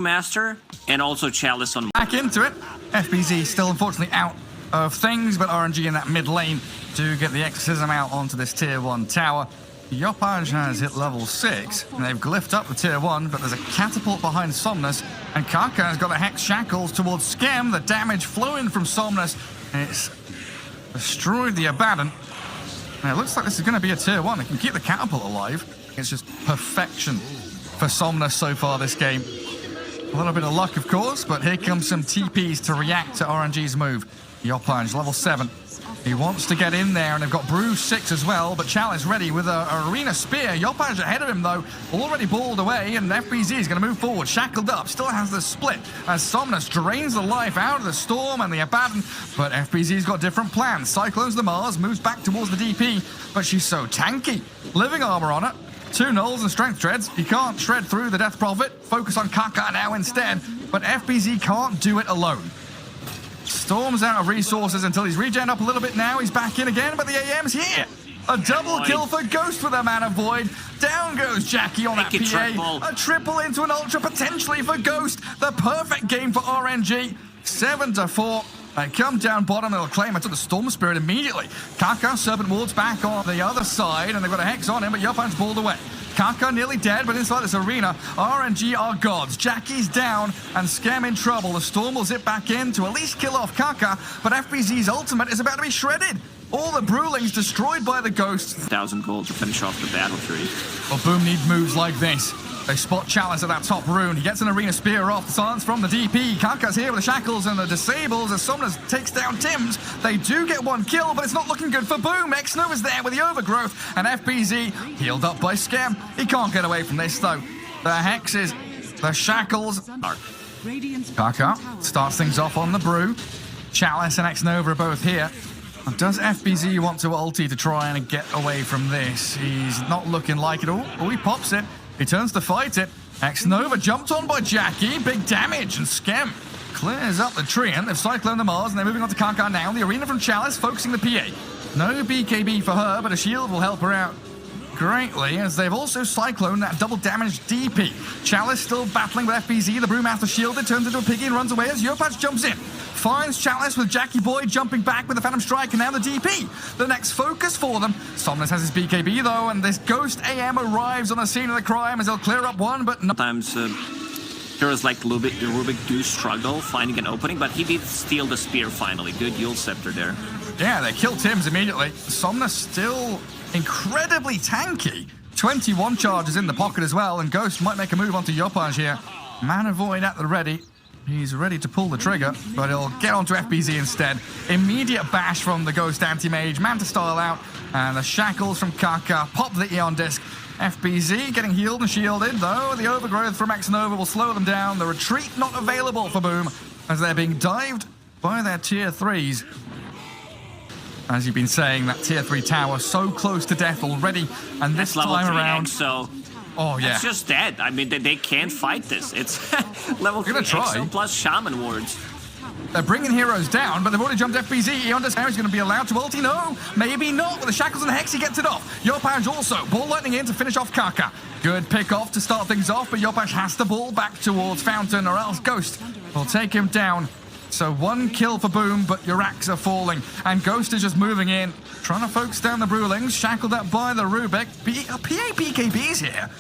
Master and also Chalice on. Back into it. FBZ still unfortunately out of things, but RNG in that mid lane to get the exorcism out onto this tier 1 tower. Yopaj has hit level 6, and they've glyphed up the tier 1, but there's a catapult behind Somnus, and Kaka has got a Hex Shackles towards Skem, the damage flowing from Somnus. It's destroyed the Abaddon. And it looks like this is going to be a tier 1. It can keep the catapult alive. It's just perfection for Somnus so far this game. A little bit of luck, of course, but here comes some TPs to react to RNG's move. Yopaj, level 7. He wants to get in there, and they've got Brew 6 as well, but Chalice ready with a Arena Spear. Yopaj ahead of him, though, already balled away, and FBZ is going to move forward, shackled up, still has the split, as Somnus drains the life out of the Storm and the Abaddon, but FBZ's got different plans. Cyclones the Mars, moves back towards the DP, but she's so tanky. Living armor on it. 2 nulls and strength treads. He can't shred through the Death Prophet. Focus on Kaka now instead. But FBZ can't do it alone. Storm's out of resources until he's regen up a little bit now. He's back in again, but the AM's here. A double kill for Ghost with a Mana Void. Down goes Jackie on that PA. A triple into an Ultra potentially for Ghost. The perfect game for RNG. 7-4. They come down bottom, they'll claim it to the Storm Spirit immediately. Kaka, Serpent Ward's back on the other side, and they've got a Hex on him, but Yopaj's balled away. Kaka nearly dead, but inside this arena, RNG are gods. Jackie's down, and Skem in trouble. The Storm will zip back in to at least kill off Kaka, but FBZ's ultimate is about to be shredded. All the Brewlings destroyed by the Ghosts. 1,000 gold to finish off the battle tree. Well, Boom need moves like this. They spot Chalice at that top rune. He gets an Arena Spear off. The silence from the DP. Kaka's here with the shackles and the disables as Somnus takes down Tims. They do get 1 kill, but it's not looking good for Boom. X-Nova's there with the overgrowth, and FBZ healed up by Skem. He can't get away from this, though. The hexes, the shackles. Kaka starts things off on the Brew. Chalice and X-Nova are both here. Does FBZ want to ulti to try and get away from this? He's not looking like it all. Oh, he pops it. He turns to fight it. X-Nova jumped on by Jackie. Big damage, and Skem clears up the tree, and they've cycloned the Mars, and they're moving on to Kaka now. The arena from Chalice, focusing the PA. No BKB for her, but a shield will help her out greatly, as they've also cycloned that double damage DP. Chalice still battling with FBZ. The Brewmaster shielded, turns into a piggy and runs away as Yopaj jumps in. Finds Chalice with Jackie Boy jumping back with the Phantom Strike, and now the DP. The next focus for them. Somnus has his BKB though, and this Ghost AM arrives on the scene of the crime as he'll clear up 1, but no. Sometimes heroes like Rubik do struggle finding an opening, but he did steal the spear finally. Good Yule Scepter there. Yeah, they kill Tims immediately. Somnus still incredibly tanky. 21 charges in the pocket as well, and Ghost might make a move onto Yopaj here. Mana Void at the ready. He's ready to pull the trigger, but he'll get onto FBZ instead. Immediate bash from the Ghost Anti-Mage. Manta style out, and the shackles from Kaka pop the Eon Disc. FBZ getting healed and shielded, though the overgrowth from X-Nova will slow them down. The retreat not available for Boom, as they're being dived by their tier 3s. As you've been saying, that tier 3 tower so close to death already, and this time around... So oh, yeah. It's just dead. I mean, they can't fight this. It's level 3 Exo plus Shaman Wards. They're bringing heroes down, but they've already jumped FBZ. Eon Disc is going to be allowed to ulti. No, maybe not. With the shackles and the Hex, he gets it off. Yopaj also. Ball lightning in to finish off Kaka. Good pick off to start things off, but Yopaj has to ball back towards Fountain, or else Ghost will take him down. So 1 kill for Boom, but Yuraks are falling. And Ghost is just moving in, trying to focus down the Brewlings, shackled up by the Rubik. PA BKB's here.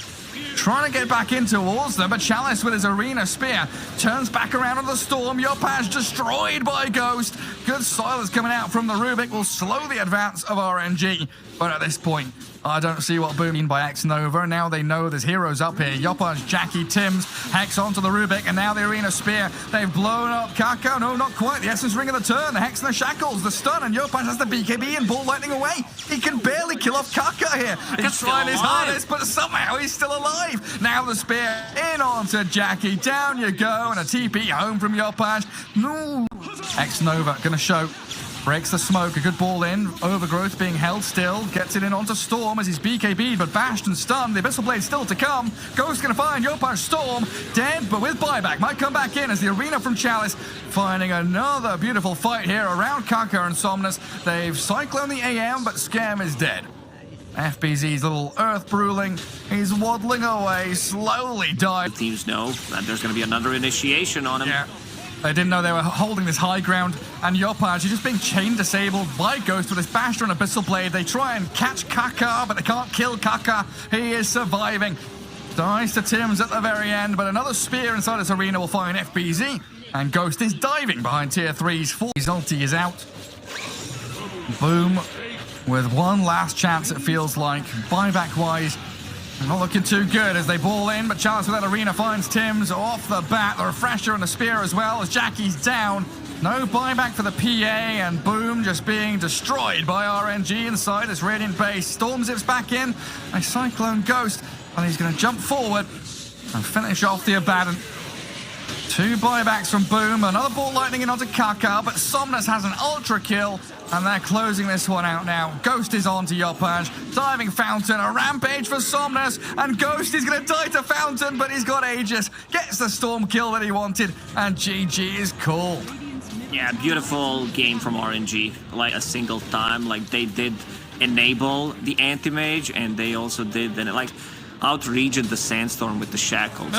Trying to get back in towards them, but Chalice with his Arena Spear turns back around on the Storm. Yopaj destroyed by Ghost. Good silence coming out from the Rubik will slow the advance of RNG. But at this point, I don't see what Boom mean by X-Nova. Now they know there's heroes up here. Yopaj, Jackie, Tims, Hex onto the Rubik, and now the Arena Spear. They've blown up Kaka. No, not quite. The Essence Ring of the turn. The Hex and the Shackles. The stun, and Yopaj has the BKB and ball lightning away. He can barely kill off Kaka here. He's trying his hardest, but somehow he's still alive. Now the Spear in onto Jackie. Down you go, and a TP home from Yopaj. No. X-Nova going to show. Breaks the smoke, a good ball in. Overgrowth being held still. Gets it in onto Storm as he's BKB'd, but bashed and stunned. The Abyssal Blade still to come. Ghost gonna find Yopaj. Storm dead, but with buyback. Might come back in as the arena from Chalice finding another beautiful fight here around Kaka and Somnus. They've cycloned the AM, but Skem is dead. FBZ's little earth bruling. He's waddling away, slowly dying. Teams know that there's going to be another initiation on him. Yeah. They didn't know they were holding this high ground, and Yopaj is just being chain disabled by Ghost with his Basher and Abyssal Blade. They try and catch Kaka, but they can't kill Kaka. He is surviving. Dies to Tims at the very end, but another spear inside this arena will find FBZ, and Ghost is diving behind tier 3's 4. His ulti is out. Boom, with one last chance, it feels like. Buyback-wise, not looking too good as they ball in, but Chalice with that arena finds Tims off the bat. The refresher and the spear as well as Jackie's down. No buyback for the PA, and Boom just being destroyed by RNG inside this Radiant base. Storm zips back in, a Cyclone Ghost, and he's going to jump forward and finish off the Abaddon. 2 buybacks from Boom, another ball lightning in onto Kaka, but Somnus has an ultra kill, and they're closing this one out now. Ghost is on to Yopaj, diving Fountain, a rampage for Somnus, and Ghost is going to die to Fountain, but he's got Aegis, gets the storm kill that he wanted, and GG is called. Yeah, beautiful game from RNG, like a single time. Like they did enable the anti-mage, and they also did like out-regent the Sandstorm with the shackles.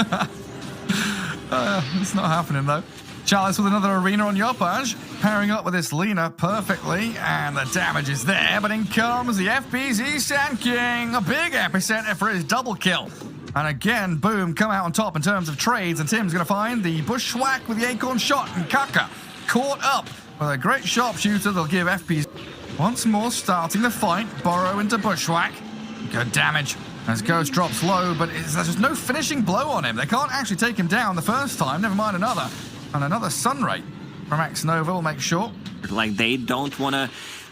It's not happening though. Chalice with another arena on Yopaj, pairing up with this Lina perfectly, and the damage is there, but in comes the FBZ Sand King, a big epicenter for his double kill. And again, Boom come out on top in terms of trades, and Tim's going to find the Bushwhack with the Acorn Shot, and Kaka caught up with a great sharpshooter. They'll give FBZ once more starting the fight. Burrow into Bushwhack. Good damage as Ghost drops low, but there's just no finishing blow on him. They can't actually take him down the first time, never mind another. And another Sunray from X-Nova will make sure. Like they don't want to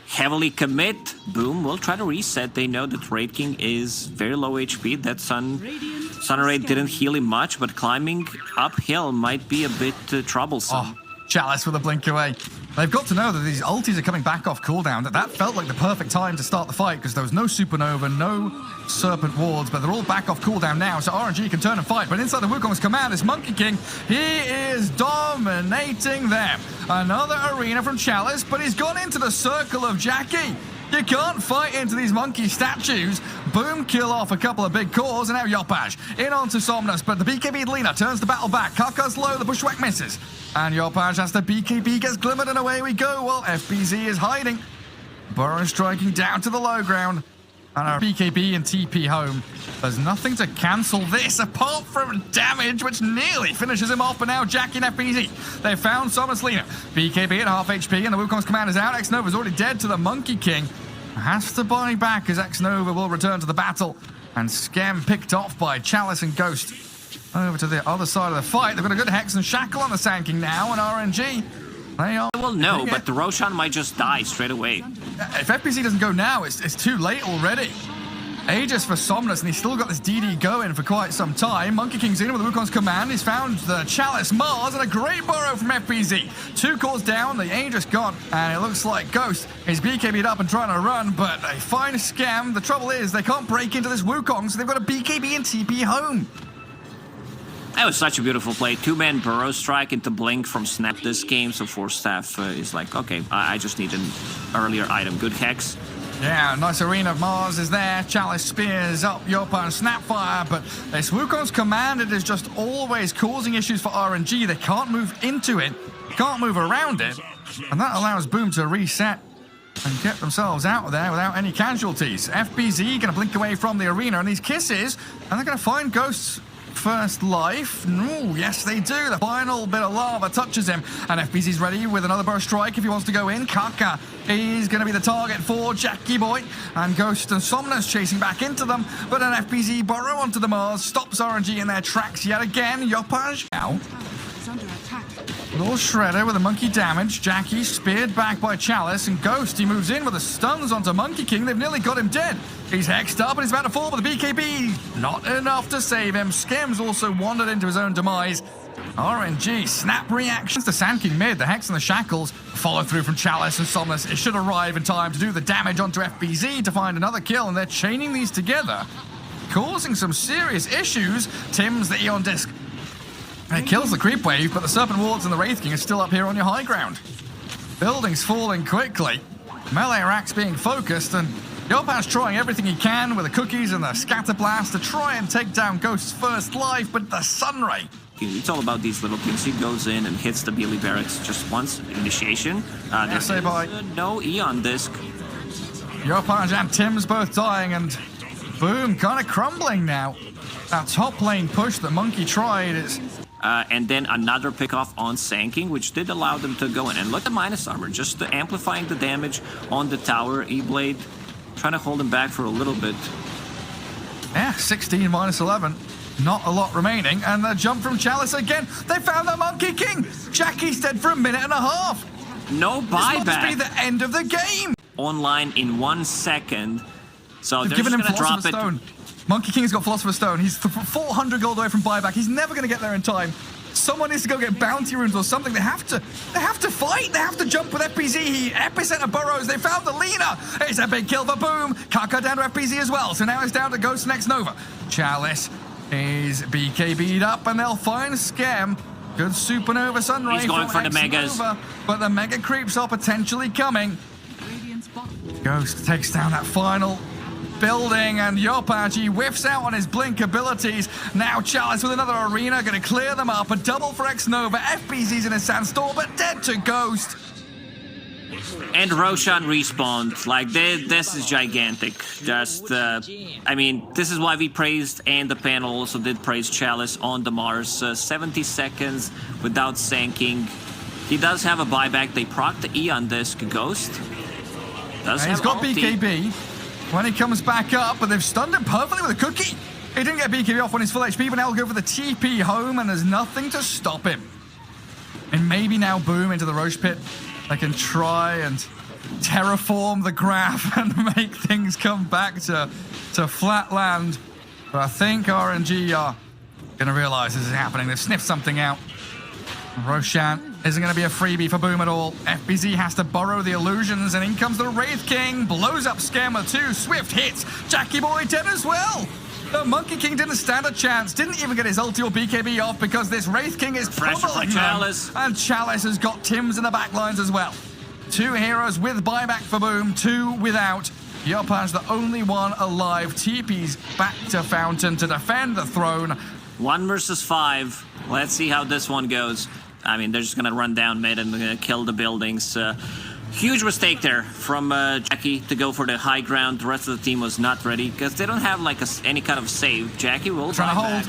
heavily commit. Boom will try to reset. They know that Raid King is very low HP. That Sunray didn't heal him much, but climbing uphill might be a bit troublesome. Oh, Chalice with a blink away. They've got to know that these ultis are coming back off cooldown. That felt like the perfect time to start the fight because there was no Supernova, no Serpent Wards, but they're all back off cooldown now, so RNG can turn and fight. But inside the Wukong's command is Monkey King. He is dominating them. Another arena from Chalice, but he's gone into the circle of Jackie. You can't fight into these monkey statues. Boom kill off a couple of big cores, and now Yopaj in onto Somnus, but the BKB Lina turns the battle back. Kaka's low, the Bushwhack misses. And Yopaj has the BKB, gets glimmered, and away we go. Well, FBZ is hiding. Burrow striking down to the low ground. And our BKB and TP home. There's nothing to cancel this apart from damage, which nearly finishes him off. But now Jackie and FBZ, they found Somnus Lina. BKB at half HP, and the Wukong's command is out. X-Nova's already dead to the Monkey King. Has to buy back as X-Nova will return to the battle. And Skem picked off by Chalice and Ghost. Over to the other side of the fight. They've got a good Hex and Shackle on the Sand King now, and RNG. They are... Well, no, but the Roshan might just die straight away. If FBC doesn't go now, it's too late already. Aegis for Somnus, and he's still got this DD going for quite some time. Monkey King's in with the Wukong's command. He's found the Chalice Mars, and a great burrow from FBZ. 2 cores down, the Aegis gone, and it looks like Ghost is BKB'd up and trying to run, but they find a Scam. The trouble is, they can't break into this Wukong, so they've got a BKB and TP home. That was such a beautiful play. 2-man Burrow Strike into Blink from Snap this game, so Force Staff is like, okay, I just need an earlier item. Good Hex. Yeah, nice arena. Mars is there. Chalice spears up Yopa and Snapfire, but this Wukong's command, it is just always causing issues for RNG. They can't move into it, can't move around it, and that allows Boom to reset and get themselves out of there without any casualties. FBZ going to blink away from the arena, and these kisses, and they're going to find Ghost's first life. Ooh, yes, they do. The final bit of lava touches him, and FBZ's ready with another burst strike if he wants to go in. Kaka is going to be the target for Jackie Boy, and Ghost and Somnus chasing back into them, but an FBZ burrow onto the Mars stops RNG in their tracks yet again. Yopaj out. Little Shredder with a monkey damage. Jackie speared back by Chalice, and Ghost, he moves in with the stuns onto Monkey King. They've nearly got him dead. He's hexed up and he's about to fall with the BKB. Not enough to save him. Skem's also wandered into his own demise. RNG, snap reactions to Sand King mid. The Hex and the Shackles follow through from Chalice and Somnus. It should arrive in time to do the damage onto FBZ to find another kill, and they're chaining these together, causing some serious issues. Tim's the Eon Disc. It kills the creep wave, but the Serpent Wards and the Wraith King are still up here on your high ground. Buildings falling quickly. Melee racks being focused, and Yopan's trying everything he can with the cookies and the scatter blast to try and take down Ghost's first life, but the Sunray. It's all about these little things. He goes in and hits the Beely Barracks just once. Initiation. There's say bye. No Eon disc. Yopan and Tim's both dying, and Boom kind of crumbling now. That top lane push that Monkey tried is... And then another pickoff on Sanking, which did allow them to go in. And look at minus armor, just amplifying the damage on the tower. E-Blade trying to hold him back for a little bit. Yeah, 16 minus 11. Not a lot remaining. And the jump from Chalice again. They found the Monkey King. Jackie's dead for a minute and a half. No buyback. This must be the end of the game. Online in 1 second. So They've they're given him just going to drop Philosopher's it. Stone. Monkey King's got Philosopher's Stone. He's 400 gold away from buyback. He's never going to get there in time. Someone needs to go get bounty runes or something. They have to fight. They have to jump with FPZ. He epicenter burrows. They found the Lina. It's a big kill for Boom. Kaka down to FPZ as well. So now it's down to Ghost next Nova. Chalice is BKB'd up, and they'll find Scam. Good Supernova Sunray. He's going for the Megas. Nova, but the Mega creeps are potentially coming. Ghost takes down that final building, and Yopaji whiffs out on his blink abilities. Now Chalice with another arena, going to clear them up. A double for X-Nova. FBZ's in a sandstorm, but dead to Ghost. And Roshan respawned. Like, this is gigantic. Just, I mean, this is why we praised, and the panel also did praise Chalice on the Mars. 70 seconds without Sanking. He does have a buyback. They proc the Eon disc. Ghost does have he's got ulti. BKB when he comes back up, but they've stunned him perfectly with a cookie. He didn't get BKB off on his full HP, but now he'll go for the TP home, and there's nothing to stop him. And maybe now Boom into the Roche pit. They can try and terraform the graph and make things come back to flat land. But I think RNG are going to realize this is happening. They've sniffed something out. Roshan isn't going to be a freebie for Boom at all. FBZ has to borrow the illusions, and in comes the Wraith King. Blows up Scammer too. Swift hits. Jackie Boy dead as well. The Monkey King didn't stand a chance. Didn't even get his ulti or BKB off because this Wraith King is pummeling Chalice. And Chalice has got Tims in the back lines as well. 2 heroes with buyback for Boom, 2 without. Yopan's the only one alive. TP's back to Fountain to defend the throne. 1 versus 5. Let's see how this one goes. I mean, they're just going to run down mid and kill the buildings. Huge mistake there from Jackie to go for the high ground. The rest of the team was not ready because they don't have like any kind of save. Jackie will try to hold.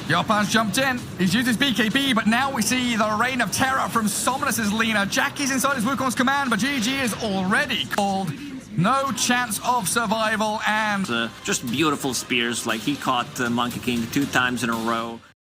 Yopan's jumped in. He's used his BKB, but now we see the Reign of Terror from Somnus's Lina. Jackie's inside his Wukong's command, but GG is already called. No chance of survival, and... just beautiful spears. Like, he caught Monkey King 2 times in a row.